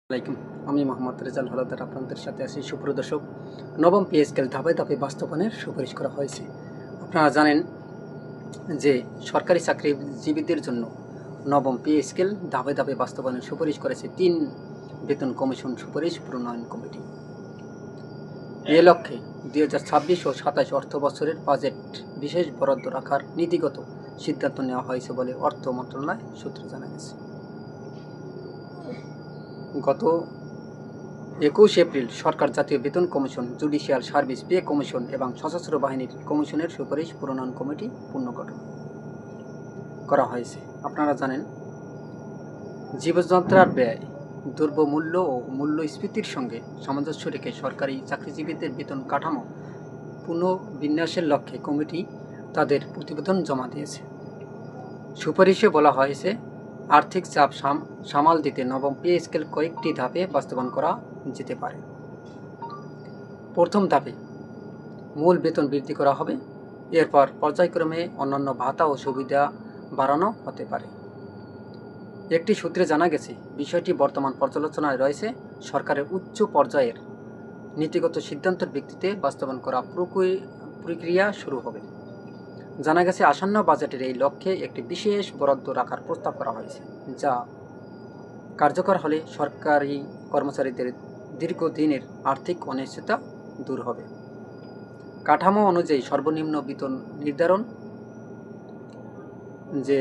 আলাইকুম, আমি মোহাম্মদ রেজাল হলদার আপনাদের সাথে আছি। সুপ্রদর্শক, নবম পে স্কেল ধাপে ধাপে বাস্তবায়নের সুপারিশ করা হয়েছে। আপনারা জানেন যে সরকারি চাকরিজীবীদের জন্য নবম পে স্কেল ধাপে ধাপে বাস্তবায়নের সুপারিশ করেছে ৩ বেতন কমিশন সুপারিশ প্রণয়ন কমিটি। এ লক্ষ্যে 2026 ও 27 অর্থ বছরের বাজেট বিশেষ বরাদ্দ রাখার নীতিগত সিদ্ধান্ত নেওয়া হয়েছে বলে অর্থ মন্ত্রণালয় সূত্রে জানা গেছে। গত 21 এপ্রিল সরকার জাতীয় বেতন commission, judicial service pay commission এবং সশস্ত্র বাহিনীর কমিশনের সুপারিশ প্রণয়ন কমিটি পুনর্গঠন করা হয়েছে। আপনারা জানেন, জীবনযাত্রার ব্যয়, দ্রব্যমূল্য ও মূল্যস্ফীতির সঙ্গে সামঞ্জস্য রেখে সরকারি চাকরিজীবীদের বেতন কাঠামো পুনর্বিন্যাসের লক্ষ্যে কমিটি তাদের প্রতিবেদন জমা দিয়েছে। সুপারিশে বলা হয়েছে, আর্থিক চাপ সামাল দিতে নবম পে স্কেল কয়েকটি ধাপে বাস্তবায়ন করা যেতে পারে। প্রথম ধাপে মূল বেতন বৃদ্ধি করা হবে। এরপর পর্যায়ক্রমে অন্যান্য ভাতা ও সুবিধা বাড়ানো হতে পারে। একটি সূত্রে জানা গেছে, বিষয়টি বর্তমান পর্যালোচনায় রয়েছে। সরকারের উচ্চ পর্যায়ের নীতিগত সিদ্ধান্তের ভিত্তিতে বাস্তবায়ন করা প্রক্রিয়া শুরু হবে। জানা গেছে, আসন্ন বাজেটের এই লক্ষ্যে একটি বিশেষ বরাদ্দ রাখার প্রস্তাব করা হয়েছে, যা কার্যকর হলে সরকারি কর্মচারীদের দীর্ঘদিনের আর্থিক অনিশ্চয়তা দূর হবে। কাঠামো অনুযায়ী সর্বনিম্ন বেতন নির্ধারণ যে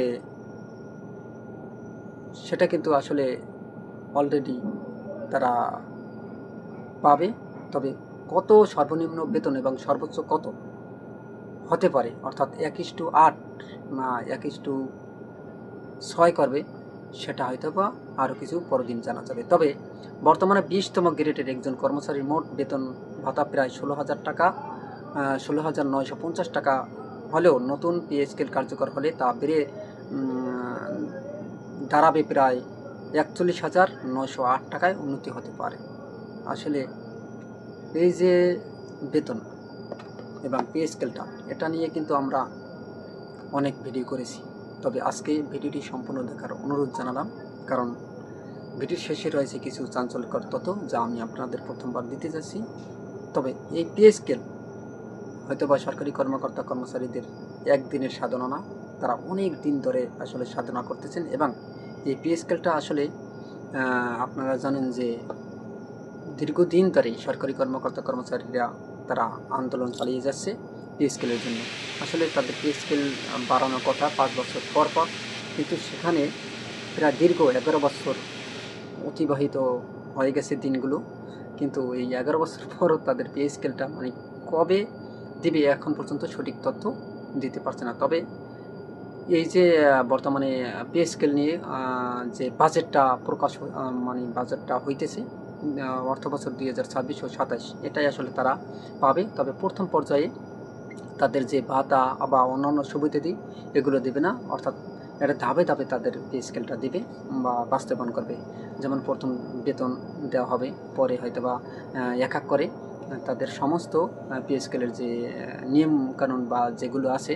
সেটা কিন্তু আসলে অলরেডি তারা পাবে। তবে কত সর্বনিম্ন বেতন এবং সর্বোচ্চ কত হতে পারে, অর্থাৎ 1:8 না 1:6 করবে, সেটা হয়তো বা আরও কিছু পরদিন জানা যাবে। তবে বর্তমানে 20তম গ্রেডের একজন কর্মচারীর মোট বেতন ভাতা প্রায় 16,000 টাকা, 16,950 টাকা হলেও নতুন পে স্কেল কার্যকর হলে তা বেড়ে দাঁড়াবে প্রায় 41,908 টাকায় উন্নতি হতে পারে। আসলে এই যে বেতন এবং পে স্কেলটা, এটা নিয়ে কিন্তু আমরা অনেক ভিডিও করেছি। তবে আজকে ভিডিওটি সম্পূর্ণ দেখার অনুরোধ জানালাম, কারণ ভিডিওর শেষে রয়েছে কিছু চাঞ্চল্যকর তথ্য যা আমি আপনাদের প্রথমবার দিতে যাচ্ছি। তবে এই পে স্কেল হয়তোবা সরকারি কর্মকর্তা কর্মচারীদের একদিনের সাধনা না, তারা অনেক দিন ধরে আসলে সাধনা করতেছেন। এবং এই পে স্কেলটা আসলে আপনারা জানেন যে দীর্ঘদিন ধরেই সরকারি কর্মকর্তা কর্মচারীরা তারা আন্দোলন চালিয়ে যাচ্ছে পে স্কেলের জন্য। আসলে তাদের পে স্কেল বাড়ানোর কথা 5 বছর পর পর, কিন্তু সেখানে প্রায় দীর্ঘ 11 বছর অতিবাহিত হয়ে গেছে দিনগুলো, কিন্তু এই 11 বছর পরও তাদের পে স্কেলটা মানে কবে দিবে এখন পর্যন্ত সঠিক তথ্য দিতে পারছে না। তবে এই যে বর্তমানে পে স্কেল নিয়ে যে বাজেটটা প্রকাশ মানে বাজেটটা হইতেছে অর্থ বছর 2026 ও 27, এটাই আসলে তারা পাবে। তবে প্রথম পর্যায়ে তাদের যে ভাতা বা অন্যান্য সুবিধাদি এগুলো দেবে না, অর্থাৎ এটা ধাপে ধাপে তাদের পে স্কেলটা দিবে বা বাস্তবায়ন করবে। যেমন প্রথম বেতন দেওয়া হবে, পরে হয়তো বা এক এক করে তাদের সমস্ত পে স্কেলের যে নিয়মকানুন বা যেগুলো আছে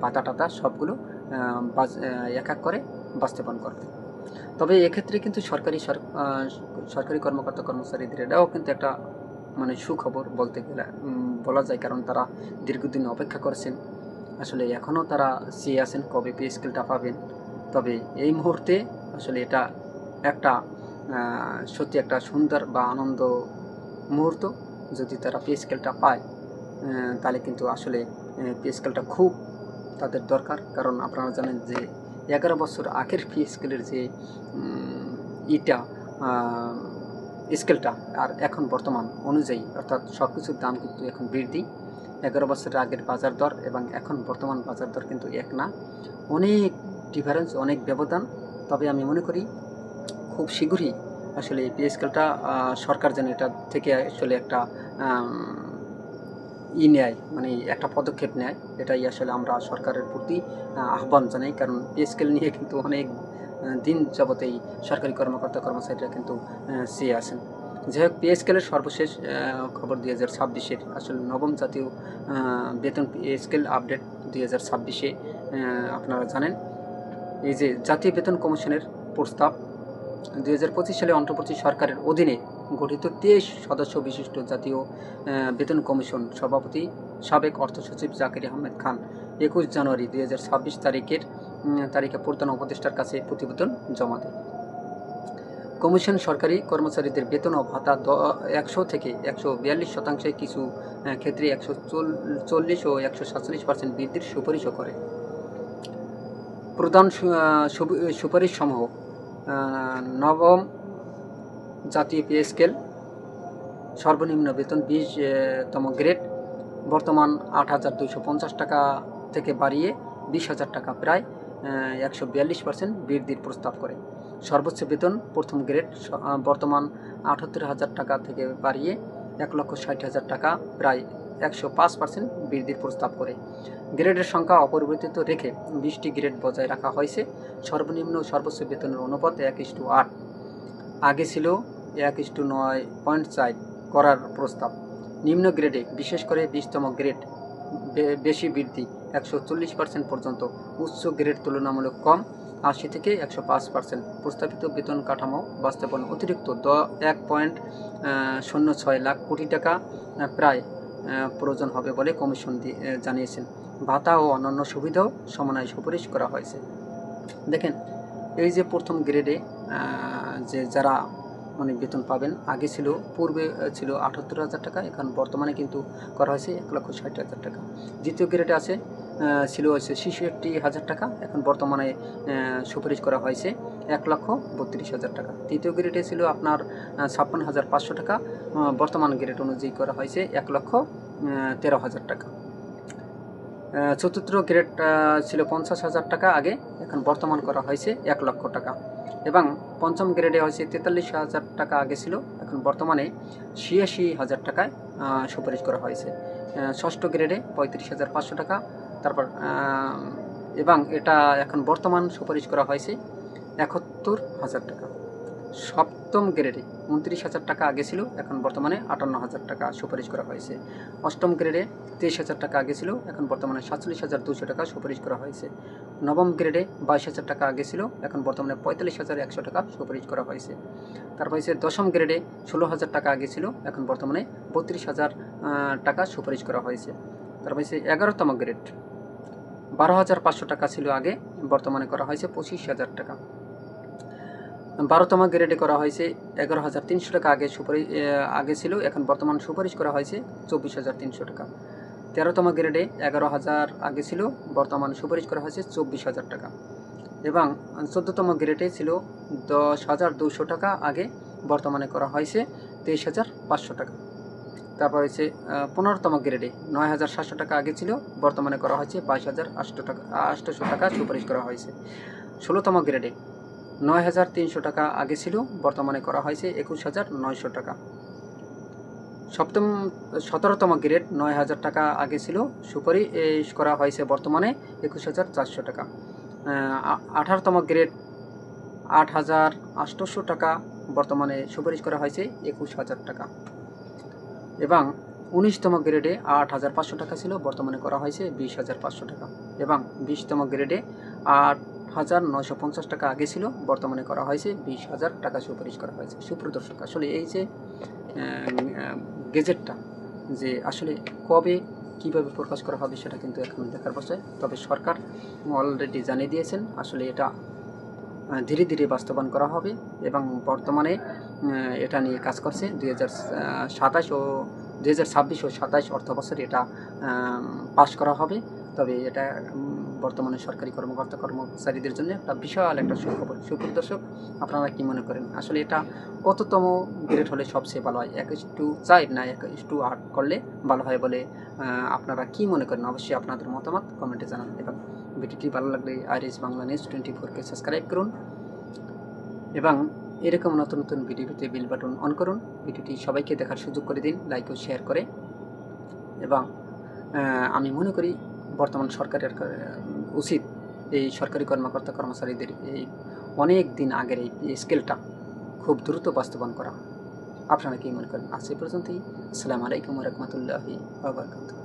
ভাতা টাতা সবগুলো এক এক করে বাস্তবায়ন করবে। তবে এক্ষেত্রে কিন্তু সরকারি কর্মকর্তা কর্মচারীদের এটাও কিন্তু একটা মানে সুখবর বলতে গেলে বলা যায়, কারণ তারা দীর্ঘদিন অপেক্ষা করেছেন। আসলে এখনও তারা চেয়ে আছেন কবে পে স্কেলটা পাবেন। তবে এই মুহূর্তে আসলে এটা একটা সত্যি একটা সুন্দর বা আনন্দ মুহূর্ত। যদি তারা পে স্কেলটা পায় তাহলে কিন্তু আসলে পে স্কেলটা খুব তাদের দরকার। কারণ আপনারা জানেন যে 11 বছর আগের পে স্কেলের যে স্কেলটা আর এখন বর্তমান অনুযায়ী, অর্থাৎ সব কিছুর দাম কিন্তু এখন বৃদ্ধি। 11 বছরের আগের বাজার দর এবং এখন বর্তমান বাজার দর কিন্তু এক না, অনেক ডিফারেন্স, অনেক ব্যবধান। তবে আমি মনে করি খুব শীঘ্রই আসলে এই পে স্কেলটা সরকার যেন এটা থেকে আসলে একটা নেয়, মানে একটা পদক্ষেপ নেয়। এটাই আসলে আমরা সরকারের প্রতি আহ্বান জানাই, কারণ পে স্কেল নিয়ে কিন্তু অনেক দিন যাবতেই সরকারি কর্মকর্তা কর্মচারীরা কিন্তু চেয়ে আছেন। যাই হোক, পে স্কেলের সর্বশেষ খবর 2026-এর আসলে নবম জাতীয় বেতন পে স্কেল আপডেট 2026-এ আপনারা জানেন, এই যে জাতীয় বেতন কমিশনের প্রস্তাব 2025 সালে অন্তর্বর্তী সরকারের অধীনে গঠিত 23 সদস্য বিশিষ্ট জাতীয় বেতন কমিশন সভাপতি সাবেক অর্থ সচিব জাকির আহমেদ খান 21 জানুয়ারি 2026 তারিখে প্রধান উপদেষ্টার কাছে প্রতিবেদন জমা দেয়। কমিশন সরকারি কর্মচারীদের বেতন ও ভাতা 100 থেকে 142% কিছু ক্ষেত্রে 140 ও 147% বৃদ্ধির সুপারিশও করে। প্রধান সুপারিশসমূহ: নবম জাতীয় পে স্কেল, সর্বনিম্ন বেতন 20তম গ্রেড বর্তমান 8,250 টাকা থেকে বাড়িয়ে 20,000 টাকা, প্রায় 142% বৃদ্ধির প্রস্তাব করে। সর্বোচ্চ বেতন প্রথম গ্রেড বর্তমান 78,000 টাকা থেকে বাড়িয়ে 1,60,000 টাকা, প্রায় 105% বৃদ্ধির প্রস্তাব করে। গ্রেডের সংখ্যা অপরিবর্তিত রেখে 20টি গ্রেড বজায় রাখা হয়েছে। সর্বনিম্ন ও সর্বোচ্চ বেতনের অনুপাত 1:8, আগে ছিল 1:9.4 করার প্রস্তাব। নিম্ন গ্রেডে বিশেষ করে 20তম গ্রেড বেশি বৃদ্ধি 140% পর্যন্ত, উচ্চ গ্রেড তুলনামূলক কম 80 থেকে 105%। প্রস্তাবিত বেতন কাঠামো বাস্তবায়ন অতিরিক্ত 1.06 লাখ কোটি টাকা প্রায় প্রয়োজন হবে বলে কমিশন জানিয়েছেন। ভাতা ও অন্যান্য সুবিধাও সমন্বয়ে সুপারিশ করা হয়েছে। দেখেন, এই যে প্রথম গ্রেডে যে যারা বেতন পাবেন, আগে ছিল, পূর্বে ছিল 78,000 টাকা, এখন বর্তমানে কিন্তু করা হয়েছে 1,60,000 টাকা। দ্বিতীয় গ্রেডে আছে ছিল 66,000 টাকা, এখন বর্তমানে সুপারিশ করা হয়েছে 1,32,000 টাকা। তৃতীয় গ্রেডে ছিল আপনার 56,500 টাকা, বর্তমান গ্রেড অনুযায়ী করা হয়েছে 1,13,000 টাকা। চতুর্থ গ্রেড ছিল 50,000 টাকা আগে, এখন বর্তমান করা হয়েছে 1 লক্ষ টাকা। এবং পঞ্চম গ্রেডে হয়েছে 43,000 টাকা আগে ছিল, এখন বর্তমানে 86,000 টাকায় সুপারিশ করা হয়েছে। ষষ্ঠ গ্রেডে 35,500 টাকা, তারপর এবং এটা এখন বর্তমান সুপারিশ করা হয়েছে 71,000 টাকা। সপ্তম গ্রেডে 29,000 টাকা আগে ছিল, এখন বর্তমানে 58,000 টাকা সুপারিশ করা হয়েছে। অষ্টম গ্রেডে 23,000 টাকা আগে ছিল, এখন বর্তমানে 47,200 টাকা সুপারিশ করা হয়েছে। নবম গ্রেডে 22,000 টাকা আগে ছিল, এখন বর্তমানে 45,100 টাকা সুপারিশ করা হয়েছে। তারপর হয়েছে দশম গ্রেডে 16,000 টাকা আগে ছিল, এখন বর্তমানে 32,000 টাকা সুপারিশ করা হয়েছে। তারপর হয়েছে 11তম গ্রেড 12,500 টাকা ছিল আগে, বর্তমানে করা হয়েছে 25,000 টাকা। 12তম গ্রেডে করা হয়েছে 11,300 টাকা আগে ছিল, এখন বর্তমান সুপারিশ করা হয়েছে 24,300 টাকা। 13তম গ্রেডে 11,000 আগে ছিল, বর্তমান সুপারিশ করা হয়েছে 24,000 টাকা। এবং 14তম গ্রেডে ছিল 10,200 টাকা আগে, বর্তমানে করা হয়েছে 23,500 টাকা। তারপর হয়েছে 15তম গ্রেডে 9,700 টাকা আগে ছিল, বর্তমানে করা হয়েছে 22,800 টাকা সুপারিশ করা হয়েছে। 16তম গ্রেডে 9,300 টাকা আগে ছিল, বর্তমানে করা হয়েছে 21,900 টাকা। 17তম গ্রেড 9,000 টাকা আগে ছিল, সুপারিশ করা হয়েছে বর্তমানে 21,400 টাকা। 18তম গ্রেড 8,800 টাকা, বর্তমানে সুপারিশ করা হয়েছে 21,000 টাকা। এবং 19তম গ্রেডে 8,500 টাকা ছিল, বর্তমানে করা হয়েছে 20,500 টাকা। এবং 20তম গ্রেডে 8,950 টাকা আগে ছিল, বর্তমানে করা হয়েছে 20,000 টাকা সুপারিশ করা হয়েছে। সুপ্রদর্শক, আসলে এই যে গেজেটটা যে আসলে কবে কিভাবে প্রকাশ করা হবে সেটা কিন্তু এখন দেখার বিষয়। তবে সরকার অলরেডি জানিয়ে দিয়েছেন আসলে এটা ধীরে ধীরে বাস্তবায়ন করা হবে এবং বর্তমানে এটা নিয়ে কাজ করছে। 2027 ও 2026 ও 27 অর্থ বছরে এটা পাস করা হবে। তবে এটা বর্তমানে সরকারি কর্মচারীদের জন্য একটা বিশাল একটা সুখবর। সুপ্রদর্শক, আপনারা কি মনে করেন আসলে এটা কততম গ্রেড হলে সবচেয়ে ভালো হয়? 1:4 না 1:8 করলে ভালো হয় বলে আপনারা কি মনে করেন? অবশ্যই আপনাদের মতামত কমেন্টে জানান এবং ভিডিওটি ভালো লাগলে আইরিশ বাংলা নিউজ 24-কে সাবস্ক্রাইব করুন এবং এরকম নতুন নতুন ভিডিও পেতে বেল বাটন অন করুন। ভিডিওটি সবাইকে দেখার সুযোগ করে দিন, লাইক ও শেয়ার করে। এবং আমি মনে করি বর্তমান সরকারের উচিত এই সরকারি কর্মচারীদের এই অনেক দিন আগের এই স্কেলটা খুব দ্রুত বাস্তবায়ন করা। আপনারা কি মনে করেন? আজ এই পর্যন্তই। আসসালামু আলাইকুম ওয়া রাহমাতুল্লাহি ওয়া বারাকাতুহু।